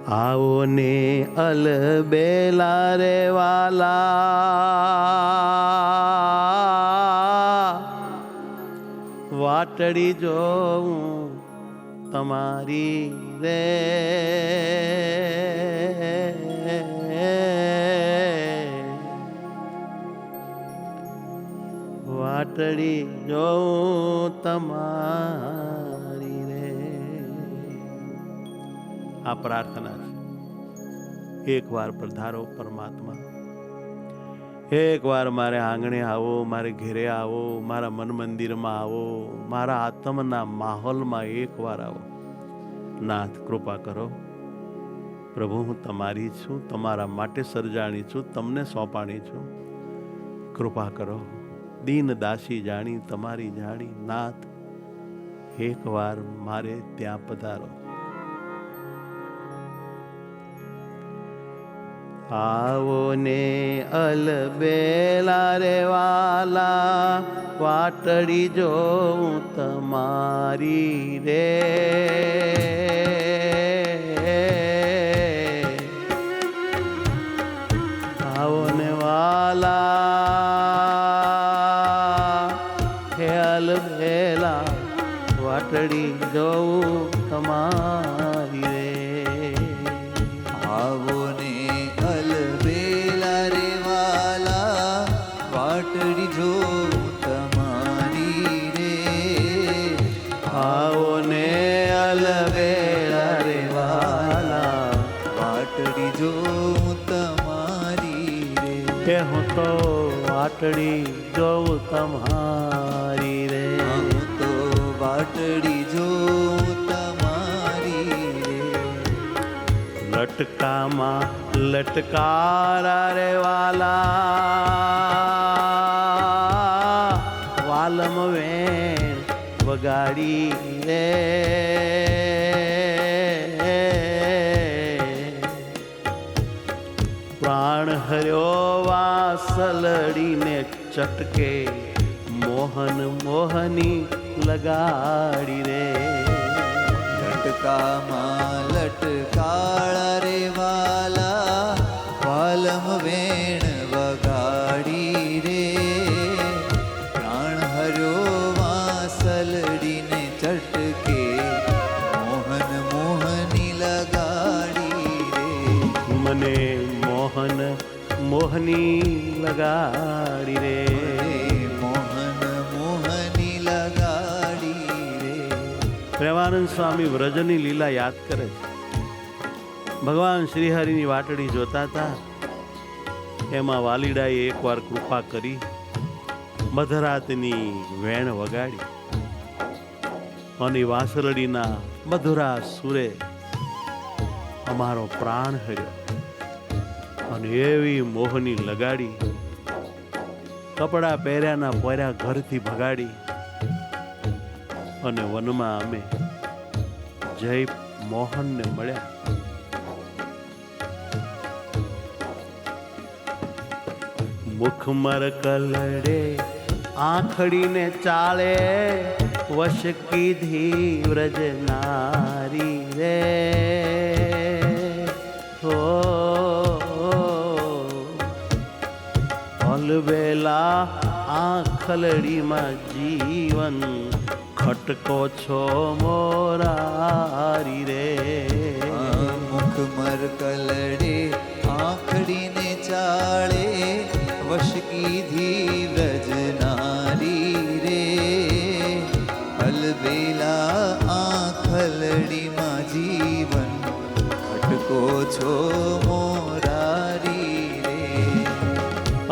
આવો ને અલબેલા રે વાલા, વાટડી જોઉં તમારી રે, વાટડી જોઉં તમારી રે. આ પ્રાર્થના છે. એક વાર પધારો પરમાત્મા, એક વાર મારે આંગણે આવો, મારે ઘેરે આવો, મારા મન મંદિરમાં આવો, મારા આત્મના માહોલમાં એક વાર આવો. નાથ કૃપા કરો પ્રભુ, હું તમારી છું, તમારા માટે સર્જાણી છું, તમને સોંપાણી છું. કૃપા કરો, દીન દાસી જાણી તમારી જાણી. નાથ એક વાર મારે ત્યાં પધારો. આવો ને અલબેલા રે વાલા, વાટડી જોઉં તમારી રે. આવો ને વાલા, હે અલબેલા, વાટડી જોઉં તમારી રે. આવો ને અલબેલા રે વાલા, વાટડી જોઉં તમારી રે. આવો ને અલબેલા રે વાલા, વાટડી જોઉં તમારી રે. કે હું તો વાટડી જોઉં તમારી રે. હું તો વાટડી જોઉં તમારી રે. લટકામાં લટકારા રે વાલા, વાલમ વેણ વગાડી રે. પ્રાણ હર્યો વાસલડીને ચટકે, મોહન મોહની લગાડી રે. લટકામાં લટકાળા રે વાલા, વાલમ વેણ વગાડી રે. પ્રાણ હર્યો વાસલડીને ચટકે, મોહન મોહની લગાડી રે. મને મોહન મોહની લગાડી રે. મોહન મોહની લગાડી રે. પ્રેમાનંદ સ્વામી વ્રજની લીલા યાદ કરે છે. ભગવાન શ્રીહરિની વાટડી જોતા હતા, એમાં વાલીડાએ એકવાર કૃપા કરી, મધરાતની વેણ વગાડી અને વાંસરડીના મધુરા સુરે અમારો પ્રાણ હર્યો અને એવી મોહની લગાડી, કપડા પહેર્યાના પહેર્યા ઘરથી ભગાડી અને વનમાં અમે જય મોહનને મળ્યા. મુખમર કલડે આંખડીને ચાળે, વશ કીધી વ્રજ નારી રે. હો અલબેલા આંખલડીમાં જીવન ખટકો છો મોરારી રે. મુખમર કલડે આંખડીને ચાળે, વશ કીધી વ્રજનારી રે. અલબેલા આંખલડીમાં જીવન ખટકો છો મોરારી રે.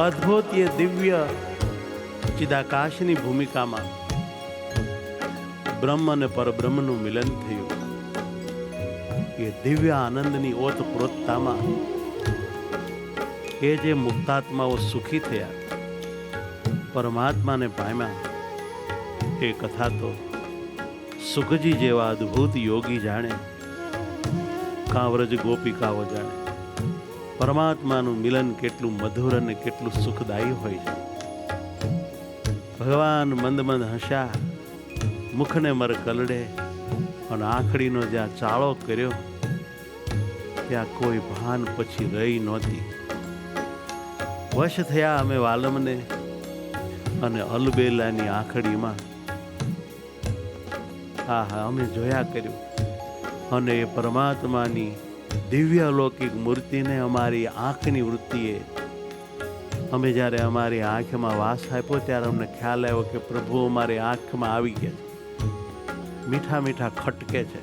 અદ્ભુત એ દિવ્ય ચિદાકાશની ભૂમિકામાં બ્રહ્મ અને પરબ્રહ્મનું મિલન થયું. એ દિવ્ય આનંદની ઓતપ્રોતતામાં એ જે મુક્તાત્માઓ સુખી થયા, પરમાત્માને પામ્યા, એ કથા તો સુખજી જેવા અદ્ભુત યોગી જાણે, કાંવરજ ગોપિકાઓ જાણે. પરમાત્માનું મિલન કેટલું મધુર અને કેટલું સુખદાયી હોય છે. ભગવાન મંદ મંદ હસ્યા, મુખને મર કલડે અને આંખડીનો જ્યાં ચાળો કર્યો ત્યાં કોઈ ભાન પછી રહી નહોતી. વશ થયા અમે વાલમને અને અલબેલાની આંખડીમાં. હા અમે જોયા કર્યું અને એ પરમાત્માની દિવ્ય અલૌકિક મૂર્તિને અમારી આંખની વૃત્તિએ અમે જ્યારે અમારી આંખમાં વાસ આપ્યો ત્યારે અમને ખ્યાલ આવ્યો કે પ્રભુ અમારી આંખમાં આવી ગયા છે. મીઠા મીઠા ખટકે છે.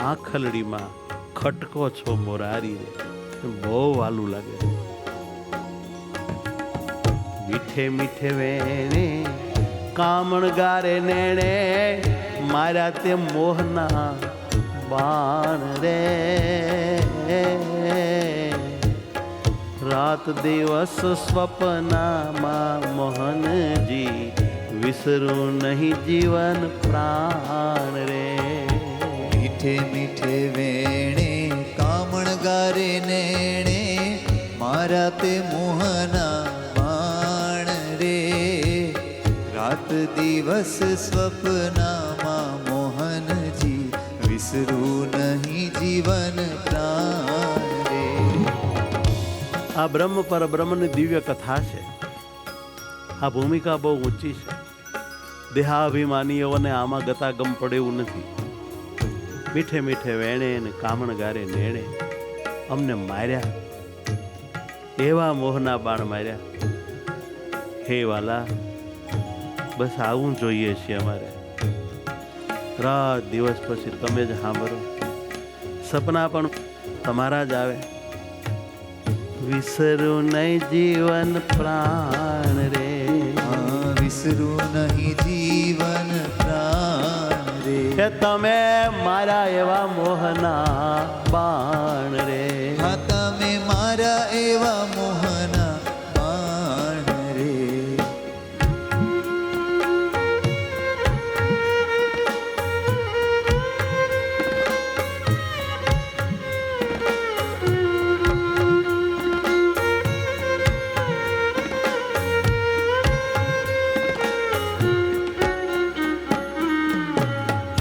આંખલડીમાં ખટકો છો મોરારી રે, બહુ વાલું લાગે. મીઠે મીઠે વેણે કામણ ગારે નેણે માર્યા તે મોહના બાણ રે. રાત દિવસ સ્વપ્નમાં મોહનજી વિસરું નહીં જીવન પ્રાણ રે. મીઠે મીઠે વેણે કામણ ગારે નેણે મારા તે મોહના બાણ રે. રાત દિવસ સ્વપ્નમાં મોહનજી વિસરું નહીં જીવન પ્રાણ રે. આ બ્રહ્મ પર બ્રહ્મની દિવ્ય કથા છે. આ ભૂમિકા બહુ ઊંચી છે. દેહાભિમાનીઓને આમાં ગતાગમ પડે એવું નથી. મીઠે મીઠે વેણે ને કામણ ગારે નેણે અમને માર્યા, એવા મોહના બાણ માર્યા. હે વાલા, બસ આવું જોઈએ છીએ અમારે. રાત દિવસ પછી તમે જ સાંભળો, સપના પણ તમારા જ આવે. વિસરું નહીં જીવન પ્રાણ રે. વિસરું નહીં જીવન પ્રાણ રે. કે તમે મારા એવા મોહના બાણ રે. હા તમે મારા એવા મોહના બાણ રે.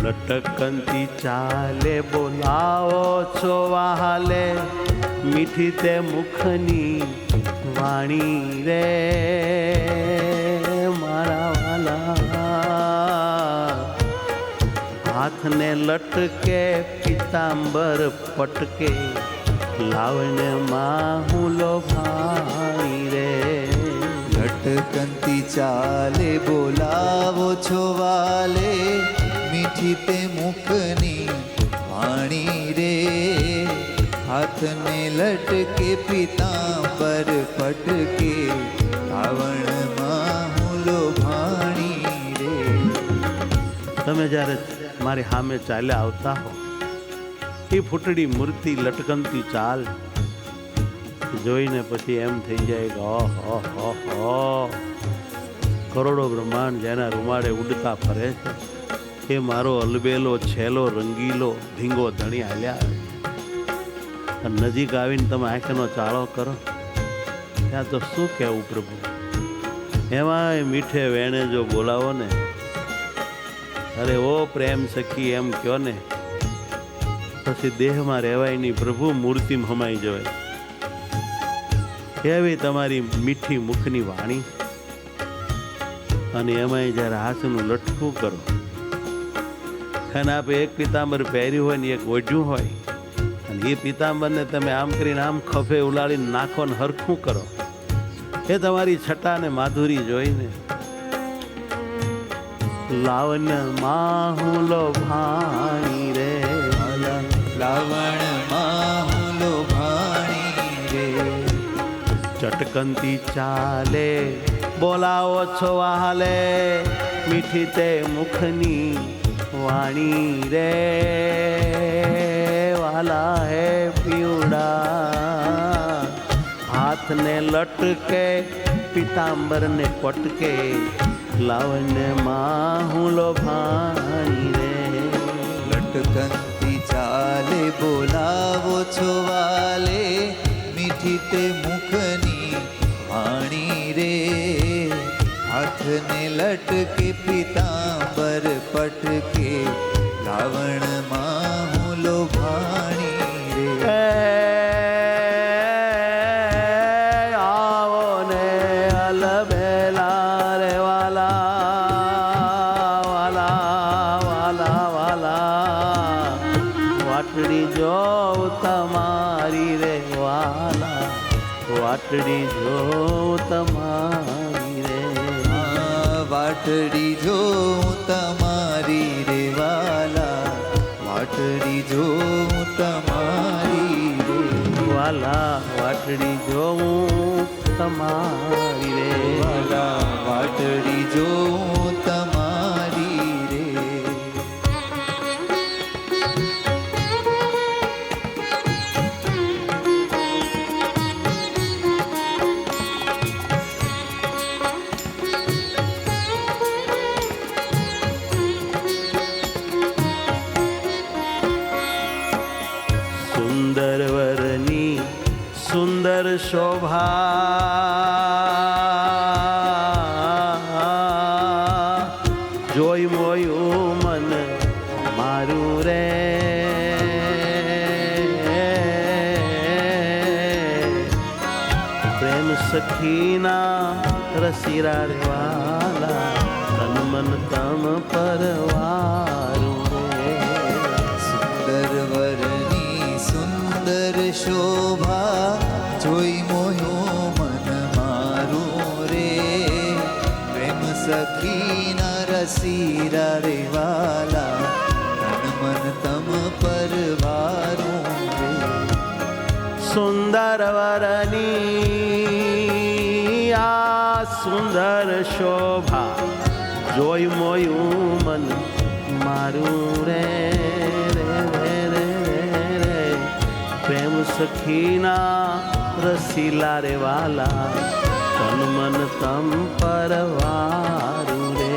લટકંતી ચાલે બોલાવો છો વહાલે, મીઠી તે મુખની વાણી રે. મારા વાલા હાથને લટકે પિતાંબર પટકે, લાવણ્યમાં હું લોભાણી રે. લટકંતી ચાલે બોલાવો છો વાલે, મીઠી તે મુખની વાણી રે. હાથને લટકે પિતાંબર પટકે, રાવણમાં હું લોભાણી રે. તમે જ્યારે મારી સામે ચાલ્યા આવતા હો, એ ફૂટડી મૂર્તિ લટકંતી ચાલ જોઈને પછી એમ થઈ જાય કે ઓહો, કરોડો બ્રહ્માંડ જેના રૂમાડે ઉડતા ફરે છે, એ મારો અલબેલો છેલ્લો રંગીલો ધીંગો ધણી હાલ્યા. નજીક આવીને તમે આંખનો ચાળો કરો ત્યાં તો શું કહેવું પ્રભુ. એમાં મીઠે વેણે જો બોલાવો ને, અરે ઓ પ્રેમ સખી એમ કહો ને, પછી દેહમાં રહેવાય નહીં, પ્રભુ મૂર્તિમાં હમાઈ જવાય. એવી તમારી મીઠી મુખની વાણી. અને એમાંય જ્યારે હાથનું લટકું કરો, અને આપે એક પિતાંબર પહેર્યું હોય ને એક ઓઢ્યું હોય, અને એ પિતાંબરને તમે આમ કરીને આમ ખભે ઉલાડીને નાખો ને હરખું કરો, એ તમારી છટા ને માધુરી જોઈને લાવણ્યમાં હું લોભાણી રે. લાવણમાં હું લોભાણી રે. ચટકંતી ચાલે બોલાવો છો વહાલે, મીઠી તે મુખની વાણી રે. વાલા હે પીવડા હાથને લટકે પિતાંબરને પટકે, લાવણ્યમાં હું લોભાણી રે. લટકંતી ચાલે બોલાવો છો વાલે, મીઠી તે મુખની વાણી રે. હાથને લટકે પિતાંબર પટકે, રાવણમાં હું લોભાણી રે. તમારી રે વાલા, વાટડી જોઉં તમારી રે. વાટડી જોઉં તમારી રે વાલા, વાટડી જોઉં તમારી રે વાલા, વાટડી જોઉં તમારી રે વાલા, વાટડી જોઉં તમારી રે. સુંદર વરની સુંદર શોભા, જોઈ મોયું મન મારું રે. પ્રેમ સખીના રસીરા રે વાલા, તન મન તમ પરવારું રે. સુંદર વરની સુંદર શોભા, જોઈ મોયો મન મારું રે. પ્રેમ સખીના રસીરા રે વાલા, તન મન તમ પરવારું રે. સુંદર વરની આ સુંદર શોભા, જોઈ મોયું મન મારું રે રે રે રે રે. પ્રેમ સખીના રસીલા રે વાલા, તન મન તમ પરવારું રે.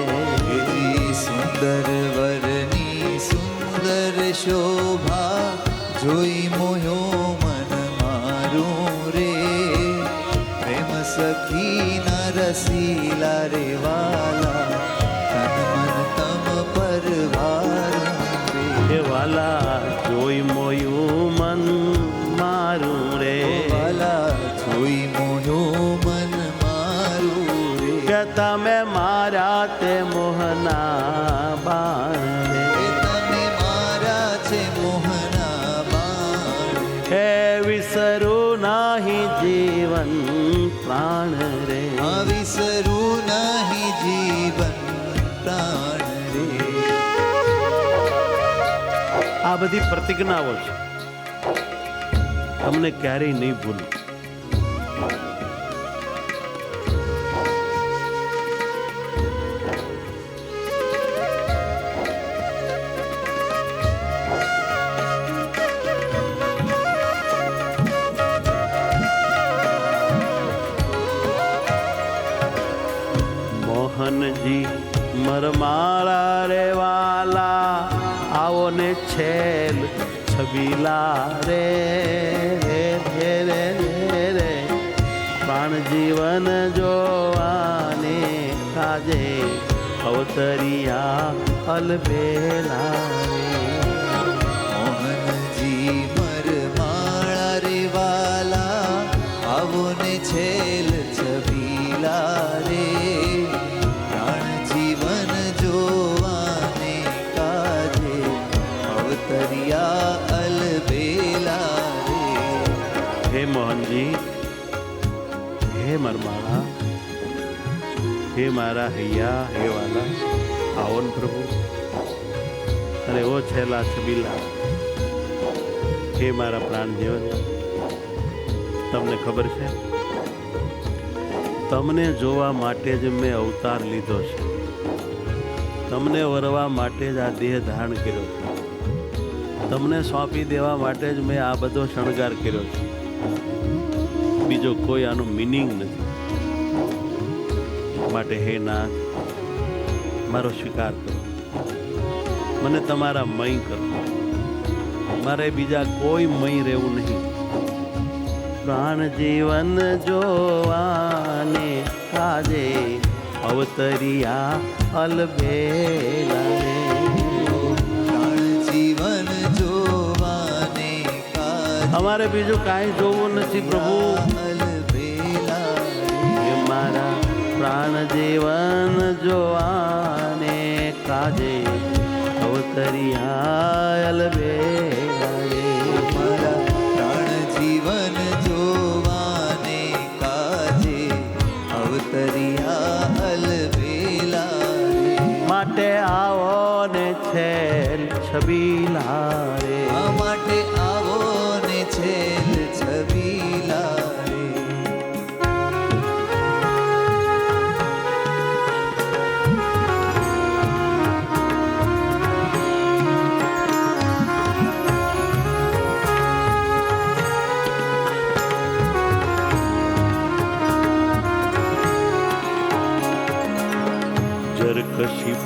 એવી સુંદર વરની સુંદર શોભા, જોઈ મોયો મન મારું રે. પ્રેમ સખીના રસીલા રે વાલા, તન મન તમ પરવારું રે. હે વાલા, જોઈ મોયું મન મારું રે. વાલા, જોઈ મોયો મન મારું રે. કે તમે મારા તે મોહના બાણ રે. એ તમે મારા છે મોહના બાણ. હે વિસરું નાહી જીવન પ્રાણ રે. આ વિસરું નહીં જીવન પ્રાણ રે. આ બધી પ્રતિજ્ઞાઓ છે, તમને ક્યારેય નહીં ભૂલું. મોહનજી મરમાળા રે વાલા, આવો ને છેલ છબીલા રે રે રે રે રે રે. પ્રાણ જીવન જોવાને કાજે, અવતરિયા અલબેલા રે. મોહનજી મરમાળા રે વાલા, આવો ને છેલ છબીલા રે. પ્રાણ જીવન જોવાને કાજે, અવતરિયા અલબેલા રે. હે મોહનજી, હે મરમાળા, હે મારા હૈયા, હે વાલા, આવો ને પ્રભુ. અને ઓ છેલા છબીલા, હે મારા પ્રાણ જીવન. તમને ખબર છે, તમને જોવા માટે જ મેં અવતાર લીધો છે. તમને વરવા માટે જ આ દેહ ધારણ કર્યો છે. તમને સોંપી દેવા માટે જ મેં આ બધો શણગાર કર્યો છે. બીજો કોઈ આનું મિનિંગ નથી. માટે હે નાથ, મારો સ્વીકાર કરો, મને તમારા મય કરો. મારે બીજા કોઈ મય રહેવું નહીં. પ્રાણ જીવન જોવાને કાજે, અવતરિયા અલબેલા રે. પ્રાણ જીવન જોવાને કાજે, અમારે બીજું કાંઈ જોવું નથી પ્રભુ. અલબેલા રે. હે મારા પ્રાણ જીવન જોવાને કાજે, અવતરિયા અલબેલા રે.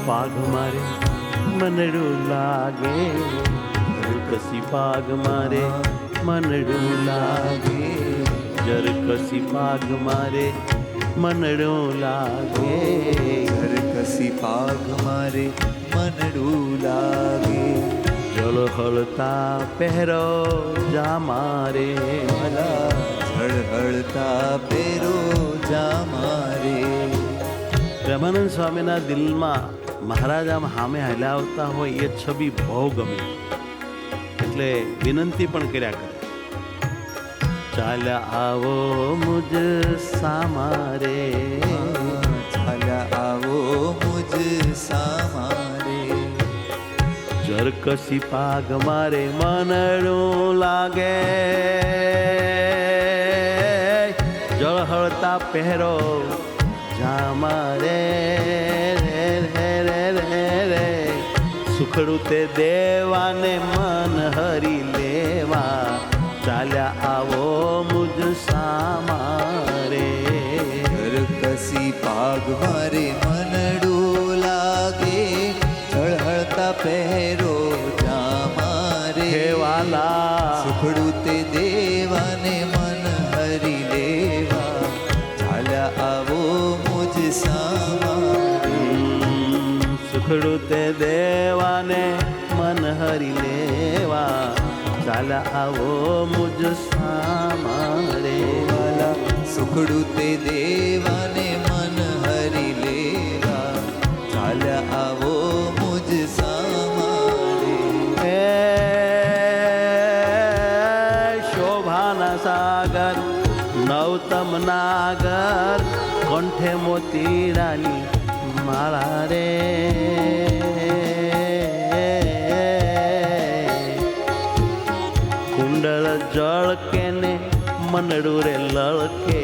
પાગ મારે મનડું લાગે, જરકસી પાગ મારે મનડું લાગે, જરકસી પાગ મારે મનડું લાગે, ઘરકસી પાગ મારે મનડું લાગે, જળહળતા પહેરો જા મારે, ભલા હળહળતા પેરો જા મારે. પ્રેમાનંદ સ્વામીના દિલમાં મહારાજ આમ સામે હાલ્યા આવતા હોય એ છબી બહુ ગમે, એટલે વિનંતી પણ કર્યા કરે, ચાલ્યા આવો મુજ સામારે, ચાલ્યા આવો મુજ સામારે, જરકસી પાગ મારે મનડું લાગે, જળહળતા પહેરો જા મારે, સુખડું તે દેવાને મન હરી લેવા, ચાલ્યા આવો મુજ સામારે. ઘરકસી પાગ મારે મનડું લાગે, ઝળહળતા પહેરો જા મારે, હે વાલા સુખડું તે દેવાને મન હરી લેવા, ચાલ્યા આવો મુજ સામારે. સુખડું તે દેવાને મન હરી લેવા, ચાલ્યા આવો મુજ સામારે. વાલા સુખડું તે દેવાને મન હરી લેવા, ચાલ્યા આવો મુજ સામારે. હે શોભાના સાગર નવતમ નાગર, કંઠે મોતીડાની માળા રે, કુંડળ જળ કેને મનડું રે લળકે,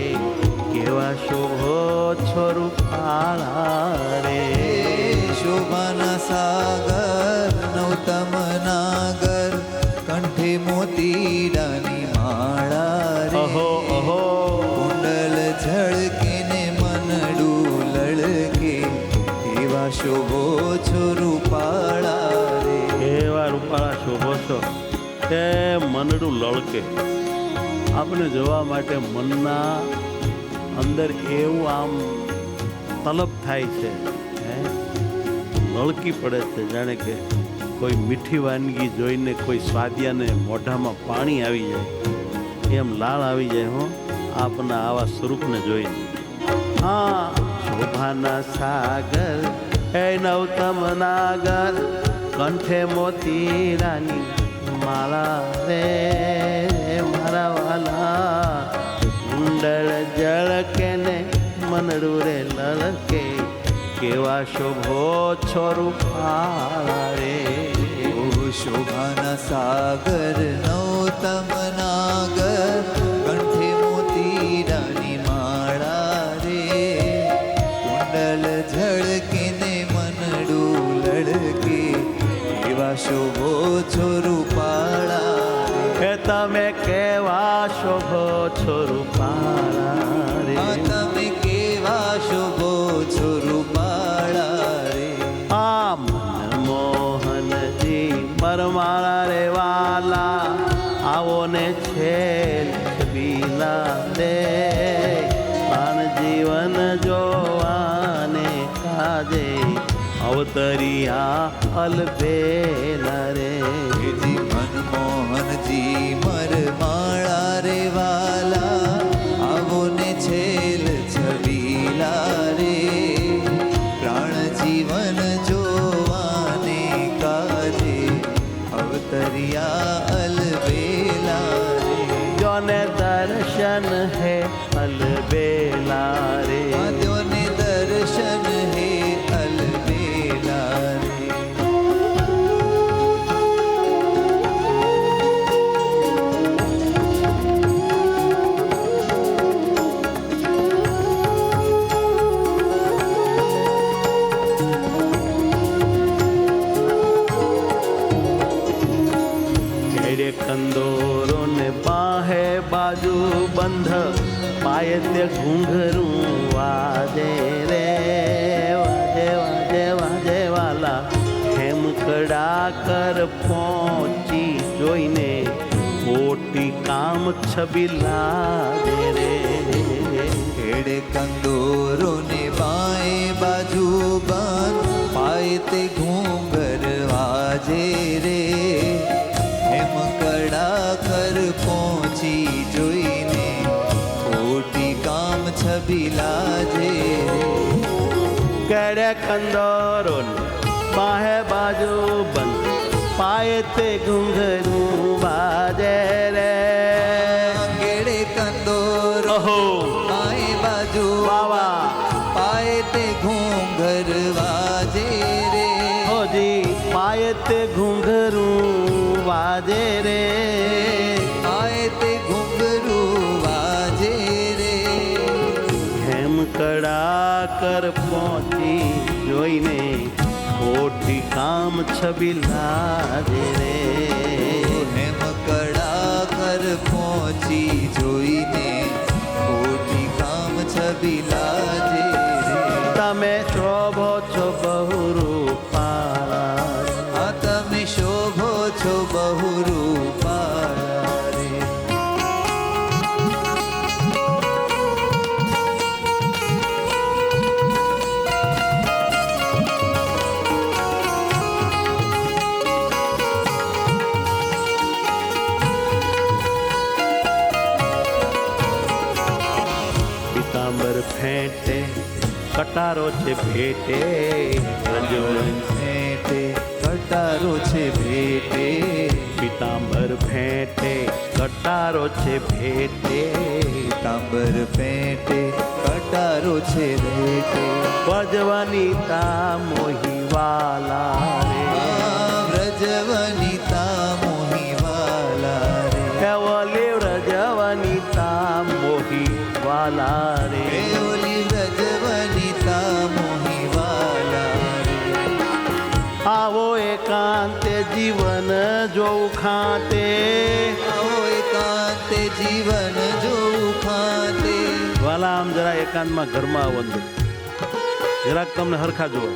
કેવા શોભો છોરું પાળા રે. શોભાના સાગર નવતમ નાગર, કંઠે મોતીડાની માળા રે. અહો અહો કુંડલ ઝળકે ને મનડું લળકે, એવા શોભો છો રૂપાળા રે. કેવા રૂપાળા શોભો છો, કે મનડું લળકે. આપણે જોવા માટે મનના અંદર એવું આમ તલબ થાય છે, હે લળકી પડે છે, જાણે કે કોઈ મીઠી વાનગી જોઈને કોઈ સ્વાદિયાને મોઢામાં પાણી આવી જાય એમ લાળ આવી જાય. હો આપના આવા સ્વરૂપને જોઈને. હા શોભાના સાગર હે નવતમ નાગર, કંઠે મોતીરાની માળા રે, મારા વાલા કુંડળ જળકે ને મનડું રે લલકે, કેવા શોભો છોરું પાળા રે. ઓ શોભાના સાગર નવતમ નાગર, કંઠે મોતીરાની માળા રે. કુંડલ ઝળકે ને મનડું લડકે, એવા શોભો છો રૂપાળા રે. હે તમે કેવા શોભો છોરું પાળા રે. આ તમે કેવા શોભો છો રૂપાળા રે. આ મનમોહનજી મરમાળા રે વાલા, આવો ને છેલ છબીલા રે, પ્રાણ જીવન જોવાને કાજે, અવતરિયા અલબેલા રે. જી મનમોહનજી મરમાળા રે વાલા, આવો ને છેલ છબીલા રે, પ્રાણ જીવન જોવાને કાજે, અવતરિયા અલબેલા રે. જોને દર્શન હે અલબેલા રે. આદ્યોને દર્શન હે અલબેલા રે. કેડે કંદોરો ને બાહે બાજુ બંધ, પાયે તે ઘૂંઘરું વાજે રે, વાજે વાજે વાજે કર પહોંચી જોઈને મોટી કામ છબી લાગે રે. ખેડે કંદોરો ને બાએ બાજુ બંધ પાય તે ઘૂંઘર વાજે રે. એમ કડા કર પહોંચી જોઈને ખોટી કામ છબી લાજે રે. કેડે કંદોરો બાહે બાજુ બંધ પાય તે ઘૂંઘરું વાજે રે. કેડે કંદોરો ઓહો બાએ બાજુ વાવા પાય તે ઘૂંઘર વાજે રે. હોજી પાય તે ઘૂંઘરું વાજે રે. પાય તે ઘૂંઘરું વાજે રે. હેમ કડા કર પહોંચી જોઈને ખોટી કામ છબી લાગે રે. હેમ કડા કર પહોંચી જોઈને ખોટી કામ છબી લાજે રે. તમે શોભો છો બહુ રૂપાળા. આ તમે શોભો છો બહુ રૂપાળા રે. પિતાંબર ફેંટે કટારો છે ભેટે રજવણ. ભેટે કટારો છે ભેટે. પિતાંબર ફેંટે કટારો છે ભેટે. તાંબર ફેટે કટારો છે ભેટે. વ્રજવનિતા મોહીવાલા રે. વ્રજવનિતા મોહીવાલા રે. કેવલે વ્રજવનિતા મોહીવાલા રે. ઓલી વ્રજવનિતા મોહીવાલા રે. આવો એકાંતે જીવન જોઉં ખાતે. આવો એકાંતે જીવન જોઉં ખાતે. વાલા આમ જરા એકાંતમાં ઘરમાં આવો અંદર જરાક તમને હરખા જુઓ.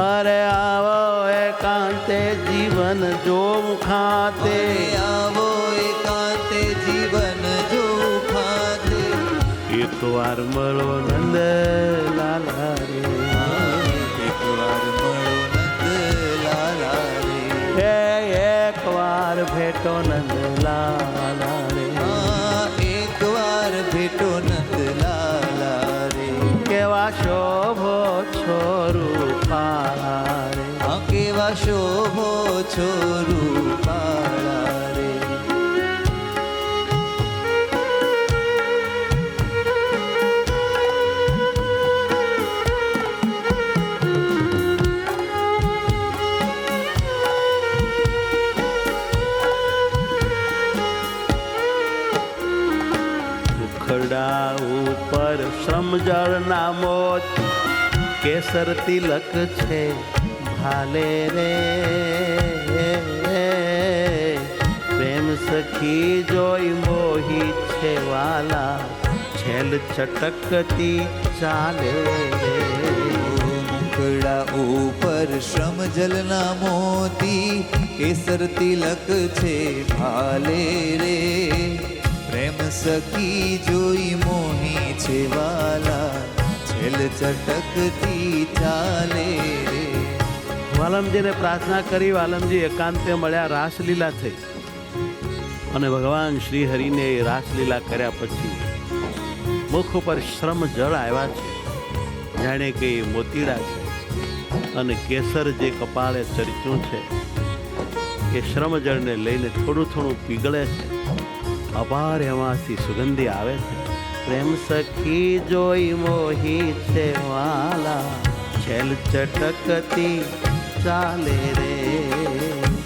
અરે આવો એકાંતે જીવન જોઉં ખાતે. આવો એકાંતે જીવન જોઉં ખાતે. એક વાર મળો નંદ લાલા રે. એક વાર મળો નંદ લાલા રે. એક વાર ભેટો નંદ લાલા રે. એક વાર ભેટો નંદ લાલા રે. કેવા શોભો છો રૂપાળા રે. કેવા શોભો છો રૂપાળા રે. મુખડા ઉપર શ્રમજળ ના મોત કેસર તિલક છે ભાલે રે. પ્રેમ સખી જોઈ મોહી છે વાલા છેલ છટકતી ચાલે રે. મુખડા ઉપર શ્રમ જલના મોતી કેસર તિલક છે ભાલે રે. પ્રેમ સખી જોઈ મોહી છે વાલા છેલ ચટકતી ચાલે રે. વાલમજીને પ્રાર્થના કરી. વાલમજી એકાંતે મળ્યા, રાસલીલા થઈ અને ભગવાન શ્રી હરિને રાસલીલા કર્યા પછી મુખ ઉપર શ્રમ જળ આવ્યા છે. જાણે કે એ મોતીડા છે અને કેસર જે કપાળે ચરચ્યું છે એ શ્રમ જળને લઈને થોડું થોડું પીગળે છે. અપાર એમાંથી સુગંધી આવે છે. પ્રેમ સખી જોઈ મોહી છે વાલા છેલ ચટકતી ચાલે રે.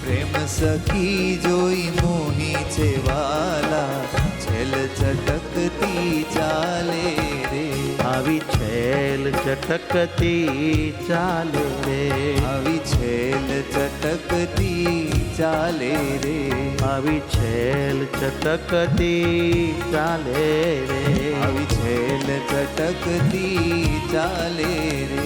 પ્રેમ સખી જોઈ મોહી છે વાલા છેલ ચટકતી ચાલે રે. આવી છેલ ચટકતી ચાલે રે. આવી છેલ ચટકતી ચાલે રે. આવી છેલ ચટકતી ચાલે રે. આવી છેલ ચટકતી ચાલે રે.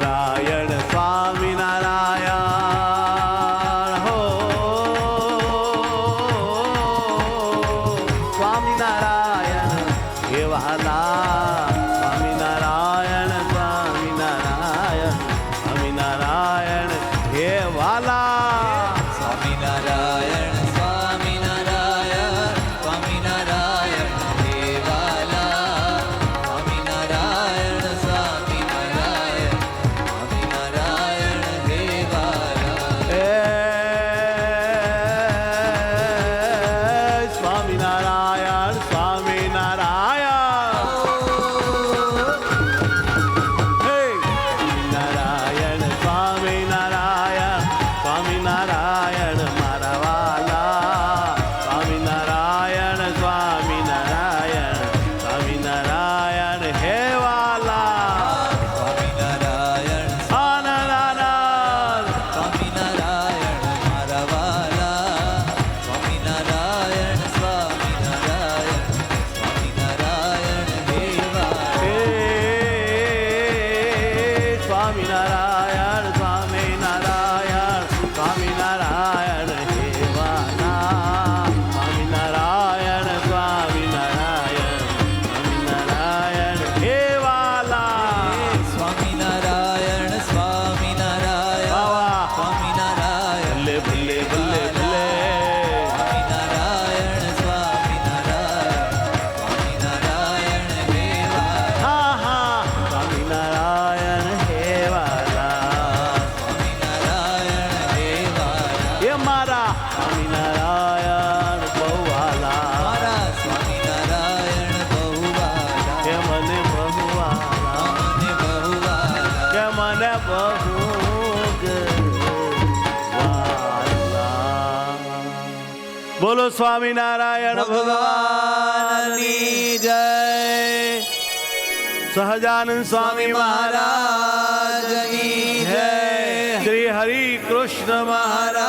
સ્વામિનારાયણ સ્વામિનારાયણ હો સ્વામિનારાયણ હે વહાલા સ્વામિનારાયણ સ્વામિનારાયણ સ્વામિનારાયણ હે વાલા સ્વામિનારાયણ સ્વામિનારાયણ સ્વામિનારાયણ હે વાલા સ્વામિનારાયણ સ્વામિનારાયણ સ્વામિનારાયણ હે વાલા એ સ્વામિનારાયણ સ્વામિનારાયણ હે નારાયણ સ્વામિનારાયણ સ્વામિનારાયણ મારા વાલા સ્વામિનારાયણ સ્વામિનારાયણ સ્વામિનારાયણ હે વાલા સ્વામિનારાયણ આનંદ સ્વામિનારાયણ મારા વાલા સ્વામિનારાયણ સ્વામિનારાયણ સ્વામિનારાયણ હે વાલા હે સ્વામિનારાયણ સ્વામિનારાયણ સ્વામિનારાયણ હે વાલા સ્વામિનારાયણ સ્વામિનારાયણ સ્વામિનારાયણ હે વાલા સ્વામિનારાયણ સ્વામિનારાયણ વાહ. સ્વામિનારાયણ ભલે ભલે ભલે ભલે સ્વામિનારાયણ સ્વામિનારાયણ સ્વામિનારાયણ હે વાલા હા હા સ્વામિનારાયણ હે વાલા સ્વામિનારાયણ હે વાલા એ મારા સ્વામિનારાયણ બહુ વાલા મારા સ્વામિનારાયણ બહુ વાલા કે મને બહુ વાલા મને બહુ વાલા કે મને બહુ જ વાલા. બોલો સ્વામિનારાયણ ભગવાનની જય સહજાનંદ સ્વામી મહારાજ મહારાજની જય શ્રી હરિ કૃષ્ણ મહારાજ